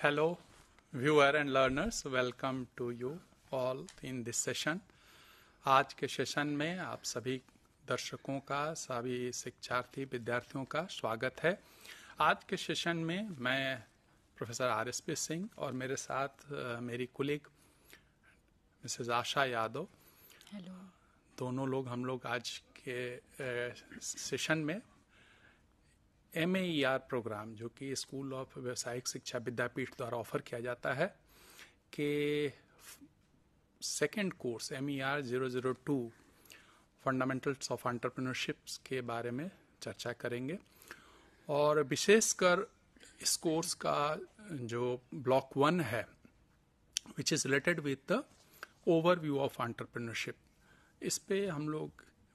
Hello, viewer and learners. Welcome to you all in this session. आज के session में आप सभी दर्शकों का, सभी शिक्षार्थी विद्यार्थियों का स्वागत है। आज के सेशन में मैं प्रोफेसर आर.एस.पी. सिंह और मेरे साथ मेरी कुलीग मिसेज आशा यादव, हेलो, दोनों लोग हम लोग आज के सेशन में MEER प्रोग्राम, जो कि स्कूल ऑफ व्यावसायिक शिक्षा विद्यापीठ द्वारा ऑफर किया जाता है, के second course MEER 002 fundamentals of entrepreneurship के बारे में चर्चा करेंगे। और विशेषकर इस कोर्स का जो ब्लॉक 1 है, which is related with the overview of entrepreneurship, इस पे हम लोग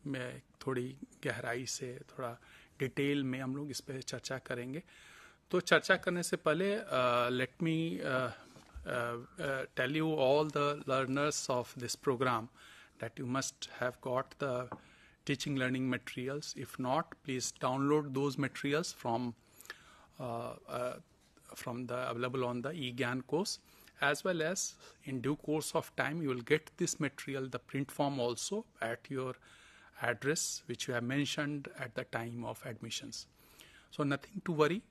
में थोड़ी गहराई से, थोड़ा डिटेल में हम लोग इस पे चर्चा करेंगे। तो चर्चा करने से पहले let me tell you all the learners of this program that you must have got the teaching learning materials. If not, please download those materials from the available on the eGyan course, as well as in due course of time you will get this material, the print form also, at your address which you have mentioned at the time of admissions. So nothing to worry.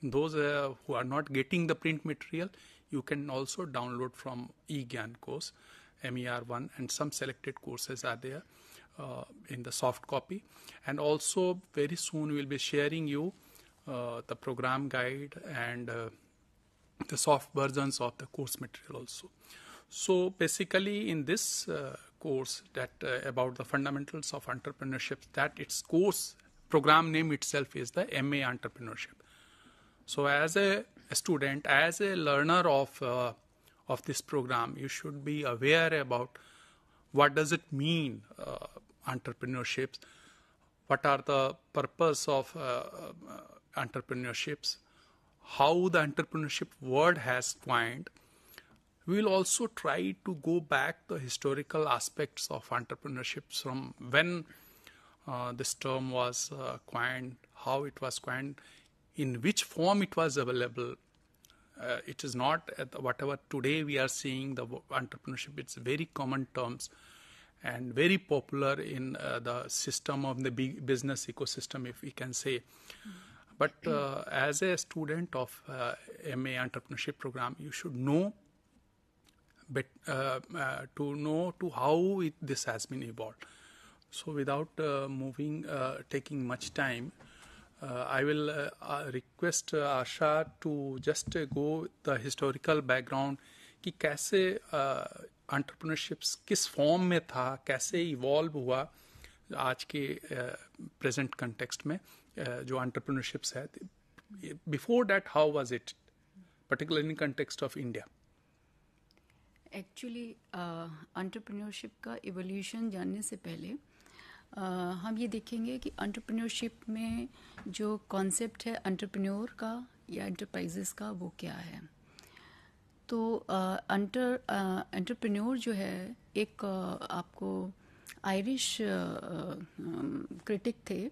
Those who are not getting the print material, you can also download from eGyan course, MEER 1, and some selected courses are there in the soft copy. And also very soon we will be sharing you the program guide and the soft versions of the course material also. So basically in this course that about the fundamentals of entrepreneurship, that its course program name itself is the MA Entrepreneurship. So as a student, as a learner of this program, you should be aware about what does it mean entrepreneurships, what are the purpose of entrepreneurships, how the entrepreneurship word has coined. We will also try to go back the historical aspects of entrepreneurship from when this term was coined, how it was coined, in which form it was available. It is not whatever today we are seeing the entrepreneurship. It's very common terms and very popular in the system of the big business ecosystem, if we can say. But as a student of MA Entrepreneurship program, you should know to how this has been evolved. So without taking much time, I will request Asha to just go the historical background कि कैसे entrepreneurships किस form में था, कैसे evolve हुआ आज के present context में जो entrepreneurships है. Before that, how was it, particularly in context of India? Actually entrepreneurship का इवोल्यूशन जानने से पहले हम ये देखेंगे कि एंटरप्रेन्योरशिप में जो कॉन्सेप्ट है एंटरप्रेन्योर का या एंटरप्राइजेस का, वो क्या है. तो एंटरप्रेन्योर जो है एक आपको आयरिश क्रिटिक थे,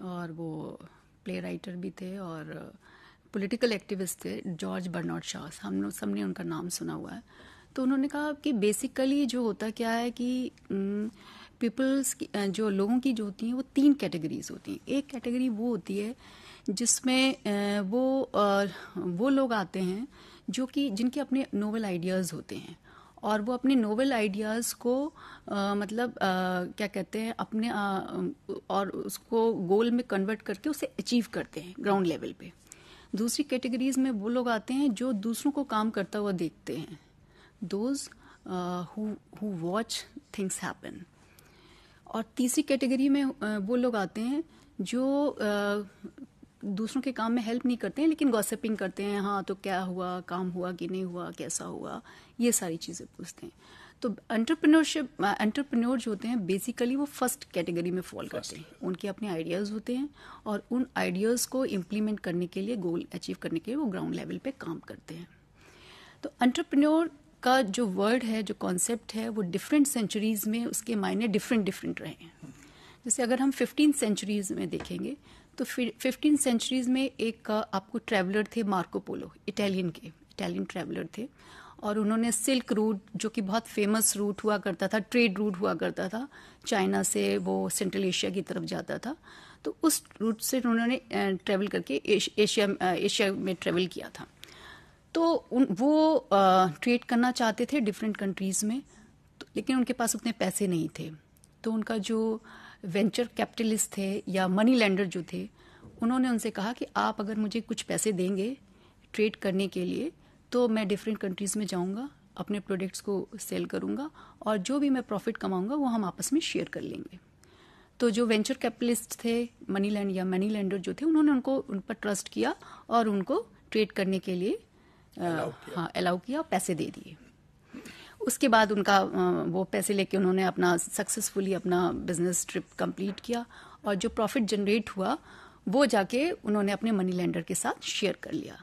और वो प्ले राइटर भी थे और पॉलिटिकल एक्टिविस्ट थे, जॉर्ज बर्नार्ड शॉ. हम लोग सबने उनका नाम सुना हुआ है. तो उन्होंने कहा कि बेसिकली जो होता क्या है कि पीपल्स जो लोगों की जो होती हैं वो 3 कैटेगरीज होती हैं. एक कैटेगरी वो होती है जिसमें वो लोग आते हैं जो कि जिनके अपने नोवेल आइडियाज़ होते हैं, और वो अपने नोवेल आइडियाज़ को क्या कहते हैं अपने और उसको गोल में कन्वर्ट करके उसे अचीव करते हैं ग्राउंड लेवल पे. दूसरी कैटेगरीज में वो लोग आते हैं जो दूसरों को काम करता हुआ देखते हैं, those who watch things happen. और तीसरी कैटेगरी में वो लोग आते हैं जो दूसरों के काम में हेल्प नहीं करते हैं, लेकिन गॉसिपिंग करते हैं. हाँ, तो क्या हुआ, काम हुआ कि नहीं हुआ, कैसा हुआ, ये सारी चीज़ें पूछते हैं. तो एंटरप्रेन्योर जो होते हैं बेसिकली वो फर्स्ट कैटेगरी में फॉल करते हैं. उनके अपने आइडियाज़ होते हैं और उन आइडियाज़ को इम्प्लीमेंट करने के लिए, गोल अचीव करने के लिए वो ग्राउंड लेवल पे काम करते हैं. तो एंटरप्रेन्योर का जो वर्ड है, जो कॉन्सेप्ट है, वो डिफरेंट सेंचुरीज में उसके मायने डिफरेंट रहे हैं. जैसे अगर हम 15th सेंचुरीज में देखेंगे तो 15 सेंचुरीज में एक आपको ट्रैवलर थे मार्को पोलो, इटालियन ट्रैवलर थे, और उन्होंने सिल्क रूट, जो कि बहुत फेमस रूट हुआ करता था, ट्रेड रूट हुआ करता था, चाइना से वो सेंट्रल एशिया की तरफ जाता था, तो उस रूट से उन्होंने ट्रैवल करके एशिया में ट्रैवल किया था। तो वो ट्रेड करना चाहते थे डिफरेंट कंट्रीज में, लेकिन उनके पास उतने पैसे नहीं थे। तो उनका जो वेंचर कैपिटलिस्ट थे या मनी लेंडर जो थे, उन्होंने उनसे कहा कि आप अगर मुझे कुछ पैसे देंगे ट्रेड करने के लिए, तो मैं डिफरेंट कंट्रीज में जाऊंगा, अपने प्रोडक्ट्स को सेल करूंगा, और जो भी मैं प्रॉफिट कमाऊंगा वो हम आपस में शेयर कर लेंगे। तो जो वेंचर कैपिटलिस्ट थे, मनी लेंडर जो थे, उन्होंने उन पर ट्रस्ट किया और उनको ट्रेड करने के लिए अलाउ किया, पैसे दे दिए। उसके बाद उनका वो पैसे लेके उन्होंने अपना सक्सेसफुली अपना बिजनेस ट्रिप कंप्लीट किया, और जो प्रॉफिट जनरेट हुआ वो जाके उन्होंने अपने मनी लेंडर के साथ शेयर कर लिया।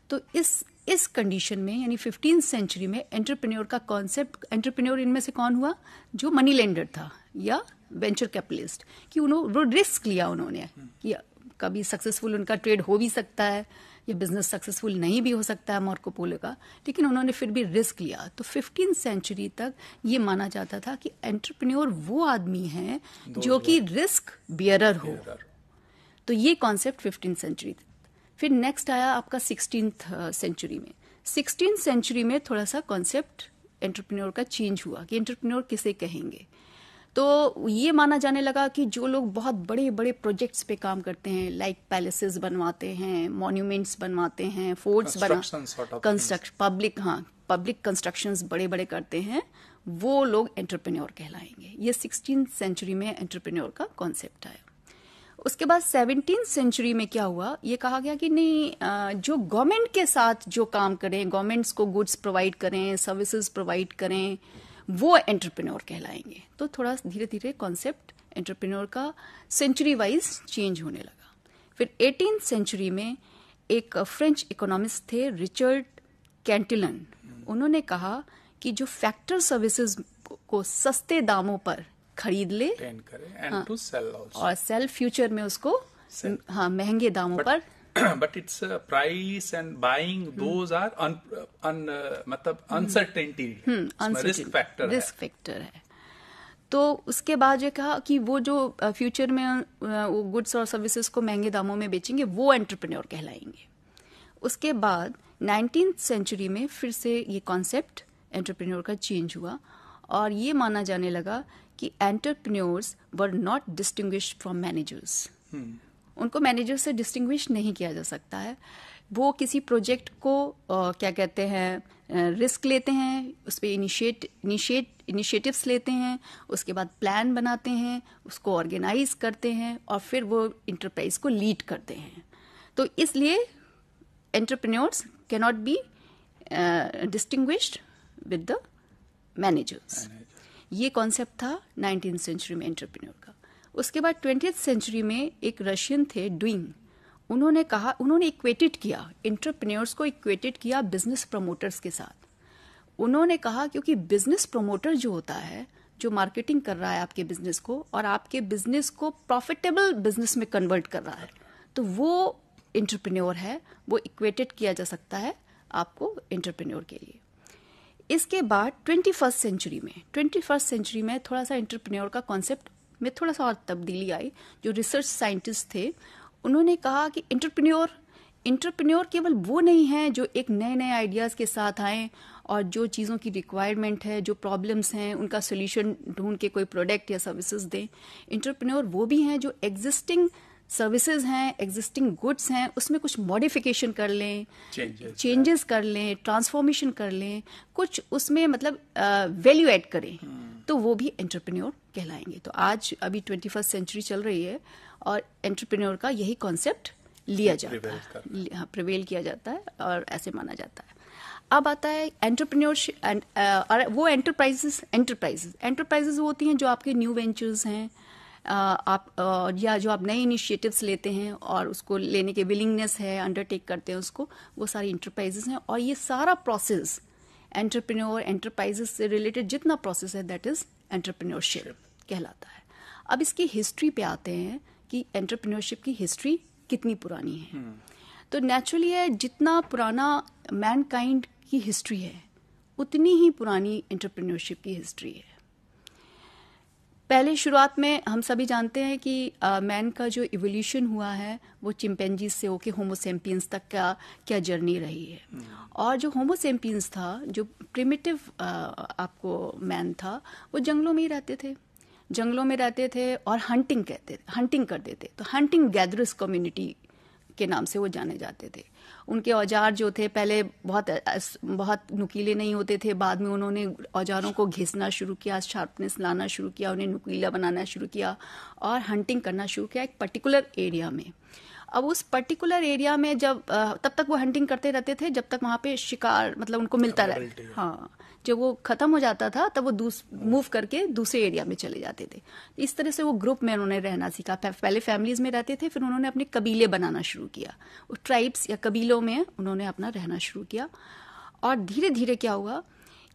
तो इस कंडीशन में, यानी 15 सेंचुरी में एंटरप्रेन्योर का कॉन्सेप्ट, एंटरप्रेन्योर इनमें से कौन हुआ? जो मनी लेंडर था या वेंचर कैपिटलिस्ट, कि वो रिस्क लिया उन्होंने कि कभी सक्सेसफुल उनका ट्रेड हो भी सकता है, ये बिजनेस सक्सेसफुल नहीं भी हो सकता है मार्को पोलो का, लेकिन उन्होंने फिर भी रिस्क लिया। तो 15 सेंचुरी तक ये माना जाता था कि एंटरप्रेन्योर वो आदमी है जो कि रिस्क बियरर हो। तो ये कॉन्सेप्ट 15 सेंचुरी। फिर नेक्स्ट आया आपका 16th सेंचुरी में। 16th सेंचुरी में थोड़ा सा कॉन्सेप्ट एंटरप्रेन्योर का चेंज हुआ कि एंटरप्रेन्योर किसे कहेंगे। तो ये माना जाने लगा कि जो लोग बहुत बड़े बड़े प्रोजेक्ट्स पे काम करते हैं, लाइक पैलेसेस बनवाते हैं, मॉन्यूमेंट्स बनवाते हैं, फोर्ट्स पब्लिक कंस्ट्रक्शंस बड़े बड़े करते हैं, वो लोग एंटरप्रेन्योर कहलाएंगे। ये 16th सेंचुरी में एंटरप्रेन्योर का कॉन्सेप्ट आया। उसके बाद 17th सेंचुरी में क्या हुआ, ये कहा गया कि नहीं, जो गवर्नमेंट के साथ जो काम करें, गवर्नमेंट्स को गुड्स प्रोवाइड करें, सर्विसेज प्रोवाइड करें, वो एंटरप्रेन्योर कहलाएंगे। तो थोड़ा धीरे धीरे कॉन्सेप्ट एंटरप्रेन्योर का सेंचुरी वाइज चेंज होने लगा। फिर 18th सेंचुरी में एक फ्रेंच इकोनॉमिस्ट थे, रिचर्ड कैंटिलन। उन्होंने कहा कि जो फैक्टर सर्विसेज को सस्ते दामों पर खरीद ले और सेल फ्यूचर में उसको महंगे दामों पर, but its price and buying those are मतलब uncertainty, risk factor है। तो उसके बाद ये कहा कि वो जो फ्यूचर में वो गुड्स और सर्विसेज को महंगे दामों में बेचेंगे, वो एंटरप्रेन्योर कहलाएंगे। उसके बाद 19th सेंचुरी में फिर से ये कॉन्सेप्ट एंटरप्रेन्योर का चेंज हुआ, और ये माना जाने लगा कि entrepreneurs were not distinguished from managers. उनको मैनेजर से डिस्टिंग्विश नहीं किया जा सकता है। वो किसी प्रोजेक्ट को क्या कहते हैं, रिस्क लेते हैं, उस पर इनिशिएटिव्स लेते हैं, उसके बाद प्लान बनाते हैं, उसको ऑर्गेनाइज करते हैं, और फिर वो इंटरप्राइज को लीड करते हैं। तो इसलिए entrepreneurs can not be distinguished with the managers. ये कॉन्सेप्ट था 19th सेंचुरी में एंटरप्रेन्योर का। उसके बाद 20th सेंचुरी में एक रशियन थे, ड्यूइंग। उन्होंने इक्वेटेड किया, एंटरप्रेन्योर्स को इक्वेटेड किया बिजनेस प्रमोटर्स के साथ। उन्होंने कहा क्योंकि बिजनेस प्रमोटर जो होता है, जो मार्केटिंग कर रहा है आपके बिजनेस को और आपके बिजनेस को प्रॉफिटेबल बिजनेस में कन्वर्ट कर रहा है, तो वो एंटरप्रेन्योर है, वो इक्वेटेड किया जा सकता है आपको एंटरप्रेन्योर के लिए। इसके बाद 21st सेंचुरी में थोड़ा सा एंटरप्रेन्योर का कॉन्सेप्ट में थोड़ा सा और तब्दीली आई। जो रिसर्च साइंटिस्ट थे, उन्होंने कहा कि एंटरप्रेन्योर केवल वो नहीं है जो एक नए नए आइडियाज के साथ आए और जो चीज़ों की रिक्वायरमेंट है, जो प्रॉब्लम्स हैं, उनका सोल्यूशन ढूंढ के कोई प्रोडक्ट या सर्विसेज दें। एंटरप्रेन्योर वो भी हैं जो एग्जिस्टिंग सर्विसेज हैं, एग्जिस्टिंग गुड्स हैं, उसमें कुछ मॉडिफिकेशन कर लें, चेंजेस कर लें, ट्रांसफॉर्मेशन कर लें, कुछ उसमें मतलब वैल्यू ऐड करें, तो वो भी एंटरप्रेन्योर कहलाएंगे। तो आज अभी 21st सेंचुरी चल रही है और एंटरप्रेन्योर का यही कॉन्सेप्ट लिया जाता है, हाँ, प्रिवेल किया जाता है और ऐसे माना जाता है। अब आता है एंटरप्रेन्योरशिप और वो एंटरप्राइजेस वो होती हैं जो आपके न्यू वेंचर्स हैं, या जो आप नए इनिशिएटिव्स लेते हैं और उसको लेने के विलिंगनेस है, अंडरटेक करते हैं उसको, वो सारी इंटरप्राइजेस हैं। और ये सारा प्रोसेस एंटरप्राइजेस से रिलेटेड जितना प्रोसेस है, दैट इज एंटरप्रेन्योरशिप कहलाता है। अब इसकी हिस्ट्री पे आते हैं कि कि एंटरप्रेन्योरशिप की हिस्ट्री कितनी पुरानी है। तो नेचुरली है, जितना पुराना मैनकाइंड की हिस्ट्री है उतनी ही पुरानी एंटरप्रेन्योरशिप की हिस्ट्री है। पहले शुरुआत में हम सभी जानते हैं कि मैन का जो इवोल्यूशन हुआ है वो चिंपैंजीज से होके होमो सैपियंस तक का क्या जर्नी रही है। और जो होमो सैपियंस था, जो प्रिमिटिव आपको मैन था, वो जंगलों में ही रहते थे और हंटिंग करते थे। तो हंटिंग गैदरर्स कम्युनिटी के नाम से वो जाने जाते थे। उनके औजार जो थे पहले बहुत नुकीले नहीं होते थे, बाद में उन्होंने औजारों को घिसना शुरू किया, शार्पनेस लाना शुरू किया, उन्हें नुकीला बनाना शुरू किया और हंटिंग करना शुरू किया एक पर्टिकुलर एरिया में। अब उस पर्टिकुलर एरिया में जब तब तक वो हंटिंग करते रहते थे जब तक वहाँ पे शिकार मतलब उनको मिलता रहे। हाँ, जब वो खत्म हो जाता था तब वो मूव करके दूसरे एरिया में चले जाते थे। इस तरह से वो ग्रुप में उन्होंने रहना सीखा। पहले फैमिलीज में रहते थे, फिर उन्होंने अपने कबीले बनाना शुरू किया। वो ट्राइब्स या कबीलों में उन्होंने अपना रहना शुरू किया। और धीरे धीरे क्या हुआ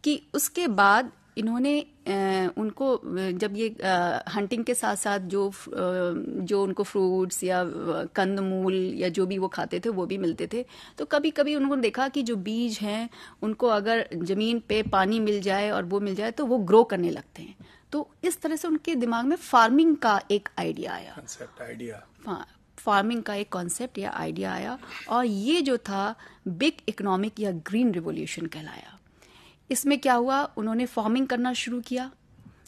कि उसके बाद इन्होंने उनको जब ये हंटिंग के साथ साथ जो उनको फ्रूट्स या कंदमूल या जो भी वो खाते थे वो भी मिलते थे। तो कभी कभी उन्होंने देखा कि जो बीज हैं उनको अगर जमीन पे पानी मिल जाए और वो मिल जाए तो वो ग्रो करने लगते हैं। तो इस तरह से उनके दिमाग में फार्मिंग का एक आइडिया आया, फार्मिंग का एक कॉन्सेप्ट या आइडिया आया। और ये जो था बिग इकोनॉमिक या ग्रीन रिवॉल्यूशन कहलाया। इसमें क्या हुआ, उन्होंने फार्मिंग करना शुरू किया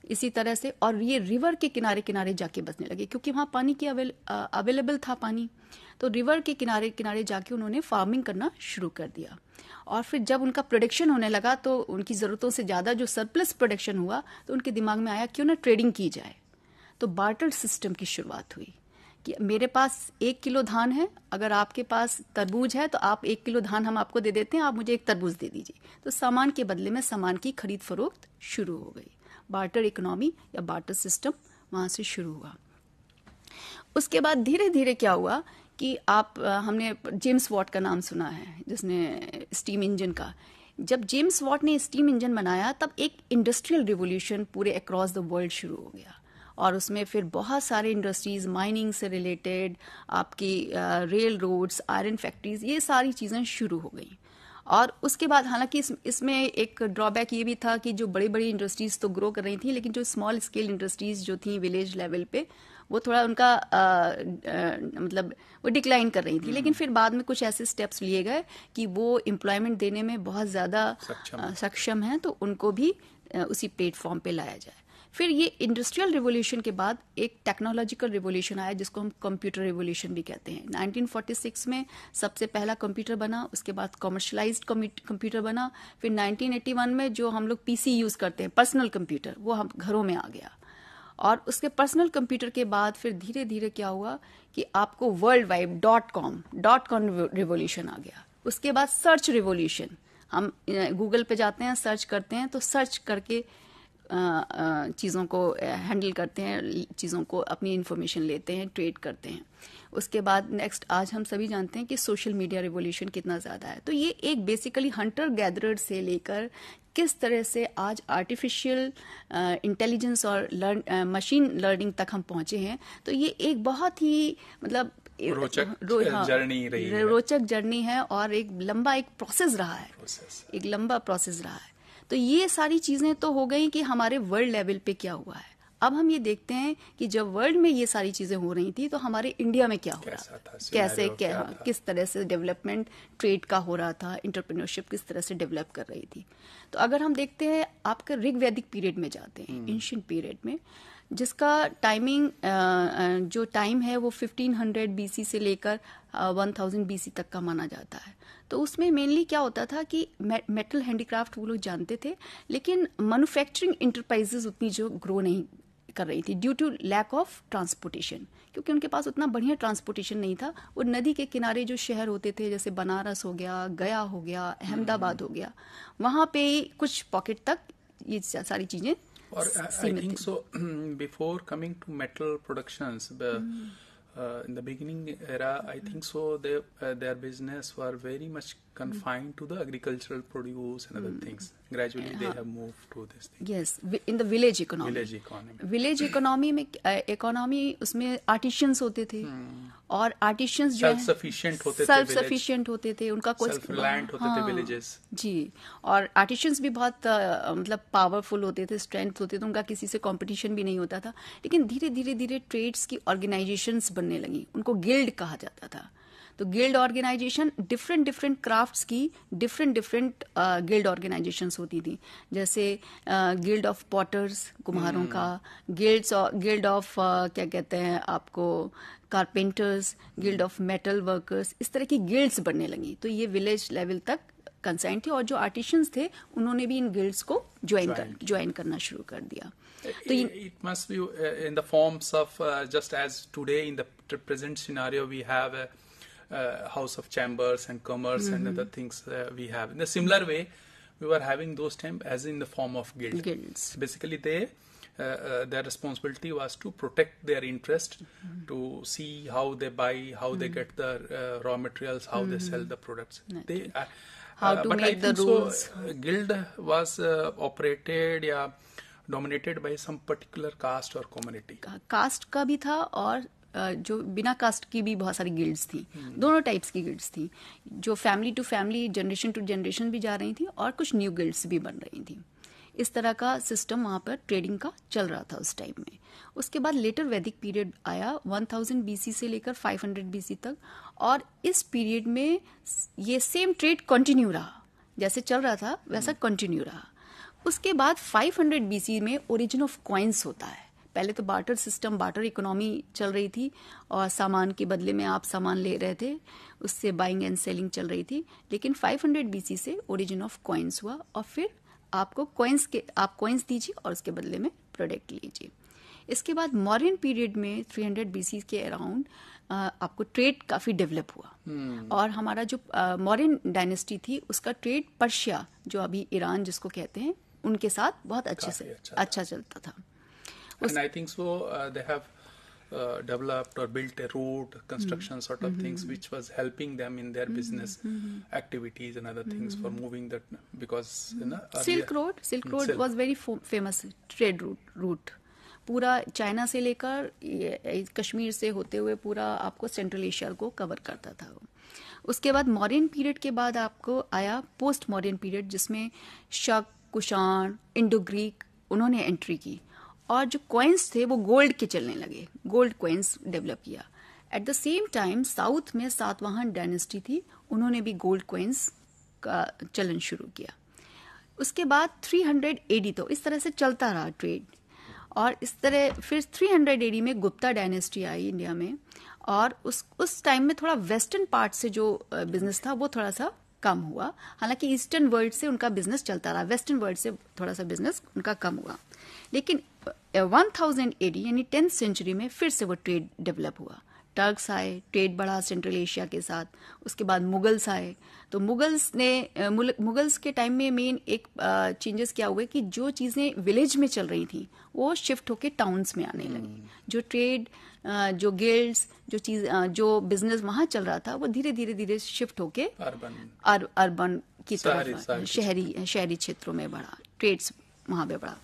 इसी तरह से, और ये रिवर के किनारे किनारे जाके बसने लगे क्योंकि वहाँ पानी की अवेलेबल था पानी। तो रिवर के किनारे किनारे जाके उन्होंने फार्मिंग करना शुरू कर दिया। और फिर जब उनका प्रोडक्शन होने लगा तो उनकी ज़रूरतों से ज़्यादा जो सरप्लस प्रोडक्शन हुआ तो उनके दिमाग में आया क्यों ना ट्रेडिंग की जाए। तो बार्टर सिस्टम की शुरुआत हुई कि मेरे पास 1 किलो धान है, अगर आपके पास तरबूज है तो आप 1 किलो धान हम आपको दे देते हैं, आप मुझे 1 तरबूज दे दीजिए। तो सामान के बदले में सामान की खरीद फरोख्त शुरू हो गई। बार्टर इकोनॉमी या बार्टर सिस्टम वहां से शुरू हुआ। उसके बाद धीरे धीरे क्या हुआ कि हमने जेम्स वॉट का नाम सुना है जिसने स्टीम इंजन का। जब जेम्स वॉट ने स्टीम इंजन बनाया तब एक इंडस्ट्रियल रिवोल्यूशन पूरे अक्रॉस द वर्ल्ड शुरू हो गया। और उसमें फिर बहुत सारे इंडस्ट्रीज, माइनिंग से रिलेटेड, आपकी रेल रोड्स, आयरन फैक्ट्रीज, ये सारी चीज़ें शुरू हो गई। और उसके बाद हालांकि इसमें एक ड्रॉबैक ये भी था कि जो बड़ी बड़ी इंडस्ट्रीज तो ग्रो कर रही थी, लेकिन जो स्मॉल स्केल इंडस्ट्रीज जो थी विलेज लेवल पे वो थोड़ा उनका मतलब वो डिक्लाइन कर रही थी। लेकिन फिर बाद में कुछ ऐसे स्टेप्स लिए गए कि वो एम्प्लॉयमेंट देने में बहुत ज़्यादा सक्षम हैं, तो उनको भी उसी प्लेटफॉर्म पे लाया जाए। फिर ये इंडस्ट्रियल रिवोल्यूशन के बाद एक टेक्नोलॉजिकल रिवोल्यूशन आया जिसको हम कंप्यूटर रिवोल्यूशन भी कहते हैं। 1946 में सबसे पहला कंप्यूटर बना, उसके बाद कमर्शलाइज्ड कंप्यूटर बना। फिर 1981 में जो हम लोग पीसी यूज करते हैं, पर्सनल कंप्यूटर, वो हम घरों में आ गया। और उसके पर्सनल कंप्यूटर के बाद फिर धीरे धीरे क्या हुआ कि आपको वर्ल्ड वाइड .com रिवोल्यूशन आ गया। उसके बाद सर्च रिवोल्यूशन, हम गूगल पे जाते हैं, सर्च करते हैं, तो सर्च करके चीज़ों को हैंडल करते हैं, चीज़ों को अपनी इन्फॉर्मेशन लेते हैं, ट्रेड करते हैं। उसके बाद नेक्स्ट आज हम सभी जानते हैं कि सोशल मीडिया रिवोल्यूशन कितना ज़्यादा है। तो ये एक बेसिकली हंटर गैदरर से लेकर किस तरह से आज आर्टिफिशियल इंटेलिजेंस और मशीन लर्निंग तक हम पहुंचे हैं। तो ये एक बहुत ही मतलब रोचक जर्नी है और एक लंबा एक प्रोसेस रहा है, एक लंबा प्रोसेस रहा है। तो ये सारी चीजें तो हो गई कि हमारे वर्ल्ड लेवल पे क्या हुआ है। अब हम ये देखते हैं कि जब वर्ल्ड में ये सारी चीजें हो रही थी तो हमारे इंडिया में क्या हो रहा था, कैसे किस तरह से डेवलपमेंट ट्रेड का हो रहा था, एंटरप्रेन्योरशिप किस तरह से डेवलप कर रही थी। तो अगर हम देखते हैं आपके ऋग्वैदिक पीरियड में जाते हैं, एंशिएंट पीरियड में, जिसका टाइमिंग जो टाइम है वो 1500 बीसी से लेकर 1000 बीसी तक का माना जाता है। तो उसमें मेनली क्या होता था कि मेटल हैंडीक्राफ्ट वो लोग जानते थे, लेकिन मैन्युफैक्चरिंग इंटरप्राइजेज उतनी जो ग्रो नहीं कर रही थी due to lack of transportation, क्योंकि उनके पास उतना बढ़िया ट्रांसपोर्टेशन नहीं था। वो नदी के किनारे जो शहर होते थे जैसे बनारस हो गया, गया हो गया, अहमदाबाद हो गया, वहाँ पे कुछ पॉकेट तक ये सारी चीजें Or I think so. Before coming to metal productions, in the beginning era, I think so their business were very much confined to the agricultural produce and other things. Gradually they have moved to this thing. Yes, in the village economy. Village economy में economy उसमें artisans होते थे और artisans जो self sufficient होते थे, उनका कोई self reliant होते थे villages. जी, और artisans भी बहुत मतलब powerful होते थे, strength होते थे, उनका किसी से competition भी नहीं होता था. लेकिन धीरे धीरे ट्रेड्स की organizations बनने लगी, उनको गिल्ड कहा जाता था. तो गिल्ड ऑर्गेनाइजेशन डिफरेंट क्राफ्ट्स की डिफरेंट गिल्ड ऑर्गेनाइजेशंस होती थी. जैसे गिल्ड ऑफ पॉटर्स, कुम्हारों का, गिल्ड ऑफ क्या कहते हैं आपको, carpenters, guild of metal workers, इस तरह की गिल्ड्स बनने लगी. तो ये विलेज लेवल तक कंसाइन थी और जो आर्टिशंस थे उन्होंने भी इन गिल्ड्स को ज्वाइन करना शुरू कर दिया. तो it must be in the forms of just as today in the present scenario we have a house of chambers and commerce and other things we have. In a similar way, we were having those time as in the form of guilds. Basically, their responsibility was to protect their interest, to see how they buy, how they get the raw materials, how they sell the products. How to make the rules. So, guild was operated dominated by some particular caste or community. Caste का भी था और जो बिना cast की भी बहुत सारी गिल्ड्स थी. दोनों टाइप्स की गिल्ड्स थी, जो family to family, generation to generation भी जा रही थी और कुछ न्यू गिल्ड्स भी बन रही थी. इस तरह का सिस्टम वहां पर ट्रेडिंग का चल रहा था उस टाइम में. उसके बाद लेटर वैदिक पीरियड आया 1000 बीसी से लेकर 500 बीसी तक, और इस पीरियड में ये सेम ट्रेड कंटिन्यू रहा, जैसे चल रहा था वैसा कंटिन्यू रहा. उसके बाद 500 बीसी में ओरिजिन ऑफ कॉइन्स होता है. पहले तो बार्टर सिस्टम, बार्टर इकोनॉमी चल रही थी और सामान के बदले में आप सामान ले रहे थे, उससे बाइंग एंड सेलिंग चल रही थी. लेकिन 500 बीसी से ओरिजिन ऑफ कॉइन्स हुआ और फिर आपको आप कॉइन्स दीजिए और उसके बदले में प्रोडक्ट लीजिए. इसके बाद मॉडर्न पीरियड में 300 बीसी के अराउंड आपको ट्रेड काफी डेवलप हुआ. और हमारा जो मॉडर्न डायनेस्टी थी उसका ट्रेड पर्शिया, जो अभी ईरान जिसको कहते हैं, उनके साथ बहुत अच्छे से अच्छा चलता था. And I think so they have developed or built a road construction sort of things which was helping them in their business activities and other things for moving that, because Silk Road was very famous trade route. पूरा China से लेकर कश्मीर से होते हुए पूरा आपको central Asia को cover करता था वो. उसके बाद मॉडर्न पीरियड के बाद आपको आया पोस्ट मॉडर्न पीरियड, जिसमें शक, कुषाण, इंडो ग्रीक उन्होंने एंट्री की और जो कॉइन्स थे वो गोल्ड के चलने लगे, गोल्ड कॉइन्स डेवलप किया. At the same time south में सातवाहन डायनेस्टी थी, उन्होंने भी गोल्ड कॉइन्स का चलन शुरू किया. उसके बाद 300 एडी तो इस तरह से चलता रहा ट्रेड. और इस तरह फिर 300 एडी में गुप्ता डायनेस्टी आई इंडिया में, और उस टाइम में थोड़ा वेस्टर्न पार्ट से जो बिजनेस था वो थोड़ा सा कम हुआ. हालांकि ईस्टर्न वर्ल्ड से उनका बिजनेस चलता रहा, वेस्टर्न वर्ल्ड से थोड़ा सा बिजनेस उनका कम हुआ. लेकिन 1000 एडी यानी 10th सेंचुरी में फिर से वो ट्रेड डेवलप हुआ. टर्क्स आए, ट्रेड बढ़ा सेंट्रल एशिया के साथ. उसके बाद मुगल्स आए. तो मुगल्स के टाइम में मेन एक चेंजेस क्या हुए कि जो चीजें विलेज में चल रही थी वो शिफ्ट होके टाउन्स में आने लगी. जो ट्रेड, जो गिल्ड्स, जो बिजनेस वहां चल रहा था वो धीरे धीरे शिफ्ट होके अर्बन की तरफ, शहरी क्षेत्रों में बढ़ा, ट्रेड्स वहां पे बढ़ा.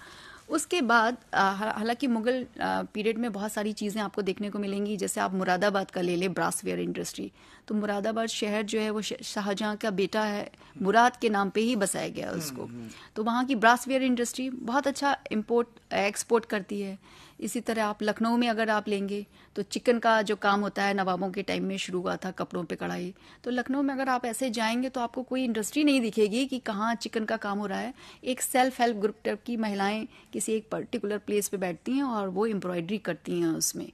उसके बाद हालांकि मुगल पीरियड में बहुत सारी चीजें आपको देखने को मिलेंगी. जैसे आप मुरादाबाद का ले ले, ब्रासवेयर इंडस्ट्री. तो मुरादाबाद शहर जो है वो शाहजहां का बेटा है, मुराद के नाम पे ही बसाया गया उसको. तो वहाँ की ब्रासवेयर इंडस्ट्री बहुत अच्छा इम्पोर्ट एक्सपोर्ट करती है. इसी तरह आप लखनऊ में अगर आप लेंगे तो चिकन का जो काम होता है नवाबों के टाइम में शुरू हुआ था, कपड़ों पे कढ़ाई. तो लखनऊ में अगर आप ऐसे जाएंगे तो आपको कोई इंडस्ट्री नहीं दिखेगी कि कहाँ चिकन का काम हो रहा है. एक सेल्फ हेल्प ग्रुप टाइप की महिलाएं किसी एक पर्टिकुलर प्लेस पे बैठती हैं और वो एम्ब्रॉयडरी करती हैं उसमें.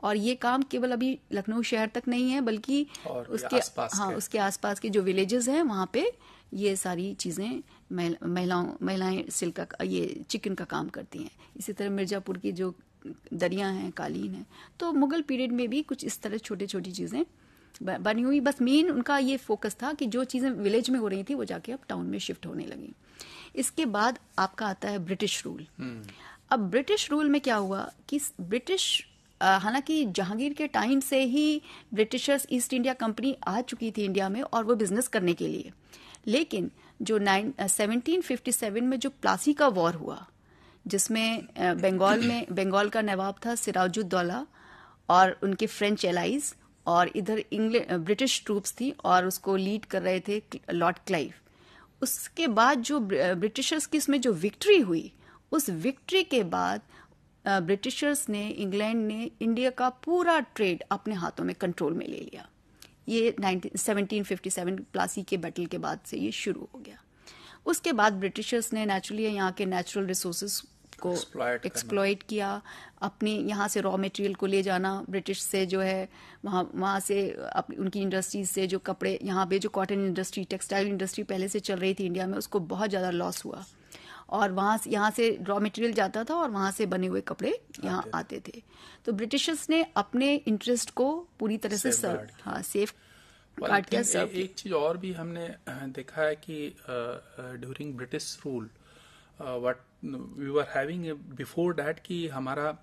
और ये काम केवल अभी लखनऊ शहर तक नहीं है, बल्कि उसके आसपास के जो विलेजेस हैं वहाँ पे ये सारी चीजें महिलाएं सिल्क का, ये चिकन का काम करती हैं. इसी तरह मिर्जापुर की जो दरियां हैं, कालीन है. तो मुगल पीरियड में भी कुछ इस तरह छोटी छोटी चीजें बनी हुई. बस मेन उनका ये फोकस था कि जो चीजें विलेज में हो रही थी वो जाके अब टाउन में शिफ्ट होने लगी. इसके बाद आपका आता है ब्रिटिश रूल. अब ब्रिटिश रूल में क्या हुआ कि ब्रिटिश हालांकि जहांगीर के टाइम से ही ब्रिटिशर्स ईस्ट इंडिया कंपनी आ चुकी थी इंडिया में और वो बिजनेस करने के लिए, लेकिन जो 1757 में जो प्लासी का वॉर हुआ, जिसमें बंगाल का नवाब था सिराजुद्दौला और उनके फ्रेंच एलाइज, और इधर ब्रिटिश ट्रूप्स थी और उसको लीड कर रहे थे लॉर्ड क्लाइव। उसके बाद जो ब्रिटिशर्स की इसमें जो विक्ट्री हुई, उस विक्ट्री के बाद ब्रिटिशर्स ने, इंग्लैंड ने इंडिया का पूरा ट्रेड अपने हाथों में कंट्रोल में ले लिया। ये 1757 प्लासी के बैटल के बाद से ये शुरू हो गया। उसके बाद ब्रिटिशर्स ने नेचुरली यहाँ के नेचुरल रिसोर्सेज को एक्सप्लॉइट किया, अपनी यहाँ से रॉ मटेरियल को ले जाना, ब्रिटिश से जो है वहाँ से उनकी इंडस्ट्रीज से जो कपड़े, यहाँ पे जो कॉटन इंडस्ट्री, टेक्सटाइल इंडस्ट्री पहले से चल रही थी इंडिया में, उसको बहुत ज़्यादा लॉस हुआ और यहाँ से रॉ मटेरियल जाता था और वहाँ से बने हुए कपड़े यहाँ आते थे। तो ब्रिटिशर्स ने अपने इंटरेस्ट को पूरी तरह से सेफ गार्ड किया। एक चीज और भी हमने देखा है कि during British rule what we were having before that कि हमारा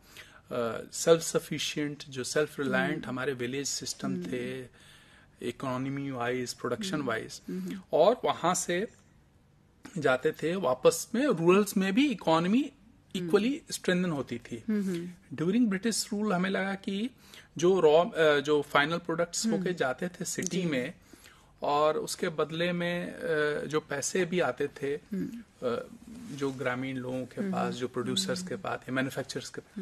सेल्फ सफिशिएंट, जो सेल्फ रिलायंट हमारे विलेज सिस्टम थे, इकोनॉमी वाइज, प्रोडक्शन वाइज, और वहां से जाते थे वापस में रूरल्स में भी इकोनॉमी इक्वली स्ट्रेंथन होती थी। ड्यूरिंग ब्रिटिश रूल हमें लगा कि जो फाइनल प्रोडक्ट्स होके जाते थे सिटी में, और उसके बदले में जो पैसे भी आते थे जो ग्रामीण लोगों के पास, जो प्रोड्यूसर्स के पास या मैन्युफैक्चरर्स के पास,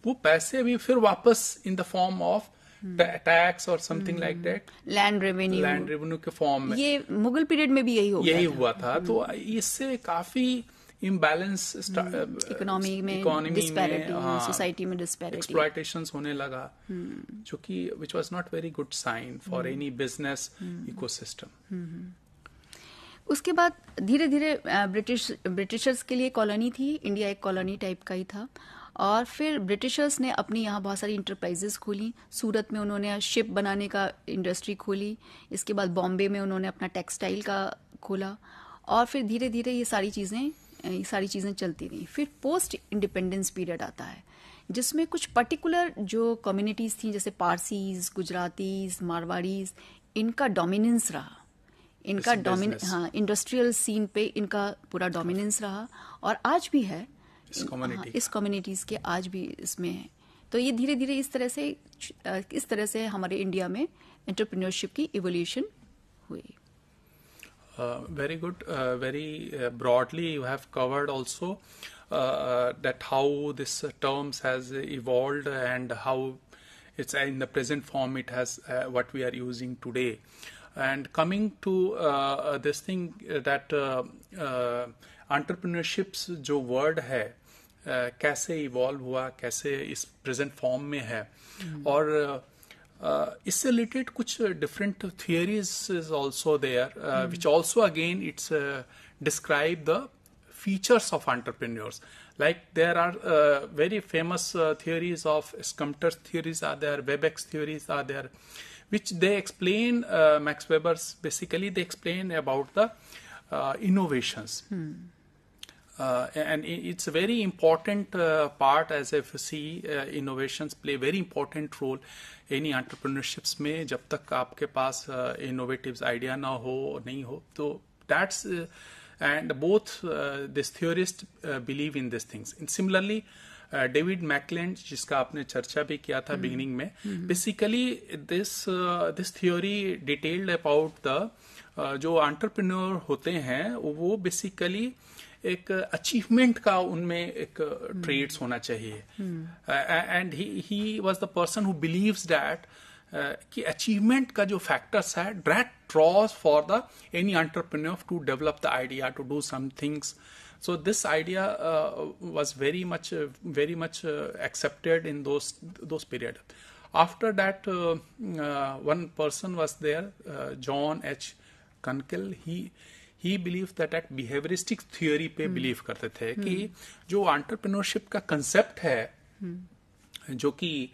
वो पैसे भी फिर वापस in the form of tax और something like that, land revenue के फॉर्म में। ये मुगल पीरियड में भी यही हुआ था। तो इससे काफी इम्बैलेंस इकोनॉमी में, सोसाइटी में डिस्पैरिटी, एक्सप्लॉयटेशंस होने लगा, जो कि which was not very good sign for any business ecosystem. उसके बाद धीरे धीरे ब्रिटिशर्स के लिए कॉलोनी थी, इंडिया एक कॉलोनी टाइप का ही था। और फिर ब्रिटिशर्स ने अपनी यहाँ बहुत सारी इंटरप्राइजेस खोली। सूरत में उन्होंने शिप बनाने का इंडस्ट्री खोली, इसके बाद बॉम्बे में उन्होंने अपना टेक्सटाइल का खोला, और फिर धीरे धीरे ये सारी चीज़ें चलती रही। फिर पोस्ट इंडिपेंडेंस पीरियड आता है, जिसमें कुछ पर्टिकुलर जो कम्युनिटीज़ थी, जैसे पारसीज, गुजरातीज, मारवाड़ीज, इनका डोमिनेंस रहा, इंडस्ट्रियल सीन पे इनका पूरा डोमिनेंस रहा, और आज भी है इस कम्युनिटीज के, आज भी इसमें है। तो ये धीरे धीरे इस तरह से हमारे इंडिया में एंटरप्रेन्योरशिप की इवोल्यूशन हुई। Very good. Very broadly, you have covered also that how this terms has evolved and how it's in the present form it has what we are using today. And coming to this thing that entrepreneurships जो word है कैसे evolve हुआ, कैसे इस present form में है, और इससे रिलेटेड कुछ different theories is also there which also again it's describe the features of entrepreneurs. Like there are very famous theories of Sumter's theories are there, Webeck's theories are there, which they explain, Max Weber's basically they explain about the innovations. And it's a very important part, as if you see innovations play very important role any entrepreneurships में. जब तक आपके पास innovative idea ना हो, नहीं हो, तो that's and both this theorists believe in these things. And similarly David McClelland, जिसका आपने चर्चा भी किया था beginning में, basically this theory detailed about the जो entrepreneur होते हैं वो basically एक अचीवमेंट का उनमें एक ट्रेड्स होना चाहिए. And he was the person who believes that कि अचीवमेंट का जो फैक्टर्स है that draws for the any entrepreneur to develop the idea, to do some things. So this idea was very much accepted in those period. After that one person was there, John H Kunkel. He believe that behaviouristic theory पे believe करते थे कि जो entrepreneurship का concept है, जो कि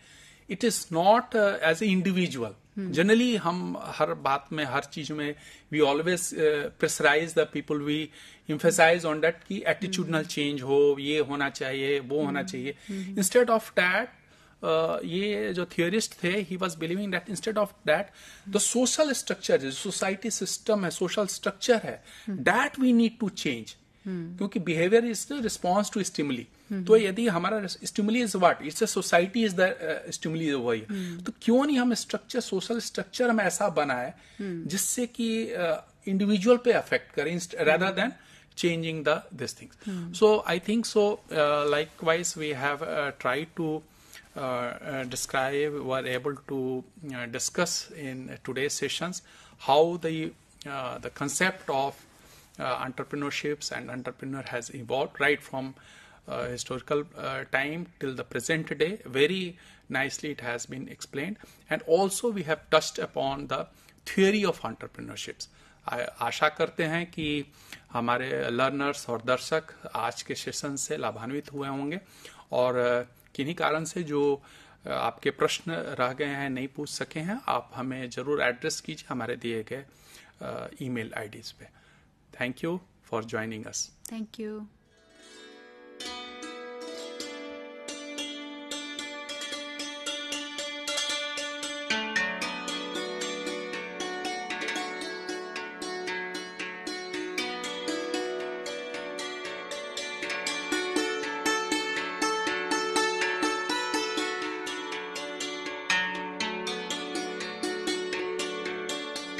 it is not as a individual. Generally हम हर बात में, हर चीज में we always pressurise the people, we emphasise on that कि एटीट्यूडनल चेंज हो, ये होना चाहिए, वो होना चाहिए. इंस्टेड ऑफ दैट ये जो थियोरिस्ट थे, he was believing that instead of that the social structure, जो सोसाइटी सिस्टम है, सोशल स्ट्रक्चर है, that we need to change, क्योंकि behaviour is the response to stimuli. तो यदि हमारा stimuli is what, it's a society is the stimuli वही, तो क्यों नहीं हम स्ट्रक्चर, सोशल स्ट्रक्चर हम ऐसा बनाए जिससे कि इंडिविजुअल पे अफेक्ट करें rather than changing these things. So I think so. Likewise, we have tried to describe, were able to discuss in today's sessions how the concept of entrepreneurships and entrepreneur has evolved right from historical time till the present day. Very nicely it has been explained, and also we have touched upon the theory of entrepreneurships. आशा करते हैं कि हमारे learners और दर्शक आज के session से लाभान्वित हुए होंगे, और किन्हीं कारण से जो आपके प्रश्न रह गए हैं, नहीं पूछ सके हैं, आप हमें जरूर एड्रेस कीजिए हमारे दिए गए ईमेल आईडीज पे। Thank you for joining us. Thank you.